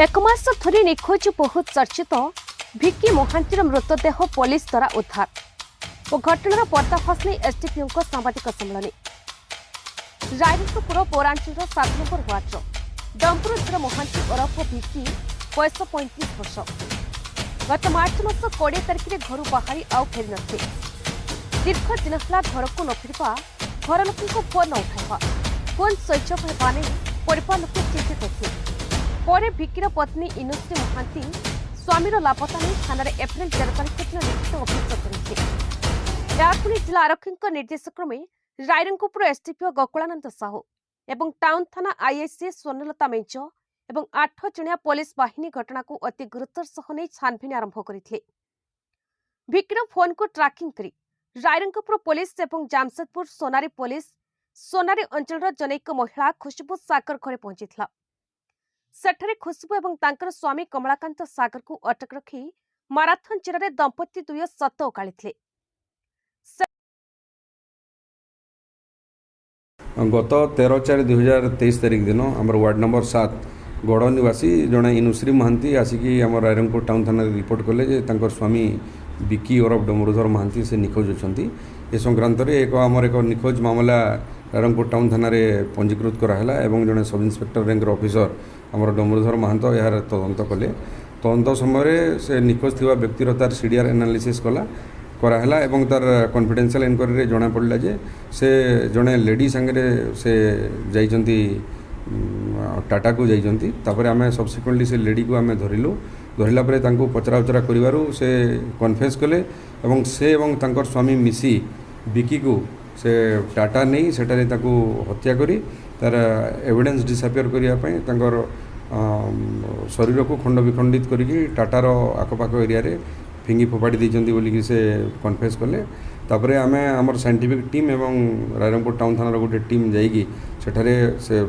एक मास धरी निखोज बहुत चर्चित भिक्की महांतीर मृतदेह पुलिस द्वारा उद्धार और घटनार पर्दाफाश नहीं एसडीपीओ सांबादिक सम्मेलन। रायरंगपुर पौरांचल 7 नंबर वार्डर डंपुरुधर महांती ओरफ भिक्की बयस 35 वर्ष गत मार्च मास 20 तारिख में घर बाहरी आउ फेरी नथिले। दीर्घ दिन है घर को न फिरवा घर लोक फोन न उठाइबा फोन स्विच अफ होगा नहीं परिवार लोक चिंतित थे। पर भिक्कीर पत्नी इनुश्री महांती स्वामीर लापता नहीं थाना एप्रिल 13 तारिख दिन लिखित अभियोग करते। यापुणी जिला आरक्षी निर्देश क्रमे रायरंगपुर एसडीपीओ गोकुलानंद साहू एवं टाउन थाना आईआईसी स्वर्णलता मेंच एवं 8 जणिया पुलिस बाहिनी घटना को अति गुरुतर सह नहीं छानभिन आरंभ करथिले। भिक्कीर फोन को ट्रैकिंग करी रायरंगपुर पुलिस एवं जामशेदपुर सोनारी पुलिस सोनारी अंचल जनैक महिला खुशबू सागर घरे पहुंची। सेठरे खुशबू एवं तांकर स्वामी कमलाकांत सागर को अटक रखी माराथन चेरा दंपति दुय सत ओकाळिथिले। गत 13/4/2023 तारिख दिन आमर वार्ड नंबर 7 गड़ निवासी जड़े इनुश्री महांती आसिकी आम रायरंगपुर टाउन थाना रिपोर्ट कले जे तांकर स्वामी बिकी ओरफ डमरुधर महांती से निखोज अच्छा। ए संक्रांत एक आमर एक निखोज मामला रायरंगपुर टाउन थाना पंजीकृत कराला एवं जड़े सब इन्स्पेक्टर रैंक ऑफिसर आमर डमरुधर महांत यार तदंत कले। तदंत समय से निखोज थी व्यक्तिर तार सीडीआर एनालिसिस कराला एवं तार कॉन्फिडेंशियल इनक्वारी जना पड़ा जे से जड़े लेडी सांगे से जाइंती टाटा को जाइंती। आम सब्सिक्वेंटली से लेडी को आम धरला पचरा उचरा कर से कन्फेस कले एवं से एवं तांकर स्वामी मिसी बिकी को से टाटा नहीं सेटारे ताकू हत्या करी तार एविडेंस डिसअपियर करने तांकर शरीर को खंड विखंडित करी टाटार आखपाख एरिया रे फिंगी फोपाड़ी देइचंती बोली से कन्फेस कले। तापरे आमे हमर साइंटिफिक टीम एवं रायरंगपुर टाउन थाना गोटे टीम जाइकी सेठारे से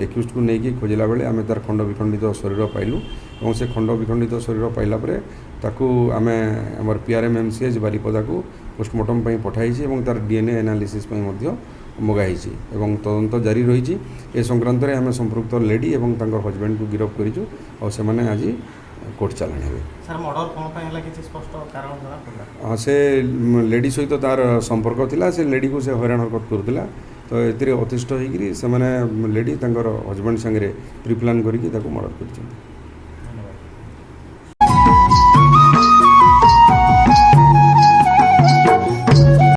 एक्यूज को लेकिन खोजला बेले आमे तार खंड विखंडित शरीर पाइलु और से खंड विखंडित शरीर पाइला परे ताकू आमे हमर पीआरएमएमसीएच बारिपदा को पोस्टमार्टम पई पठाई एवं तार डीएनए एनालिसिस पई मध्य मगाई एवं तदंत जारी रही। ए संक्रांत रे आमे संपृक्त लेडी एवं तांकर हस्बैंड को गिरफ्त करिजु और से माने आज कोर्ट चलाण हे। सर मर्डर कोन पय हला किछि स्पष्ट कारण जଣା पडला। से लेडी सहित तार संपर्क थिला से लेडी को से हैरान हरकत करथिला तो एतिरे अतिष्ठ होइकरी से माने लेडी तांकर हस्बैंड संगे प्री प्लान करिकि ताको मर्डर करछन।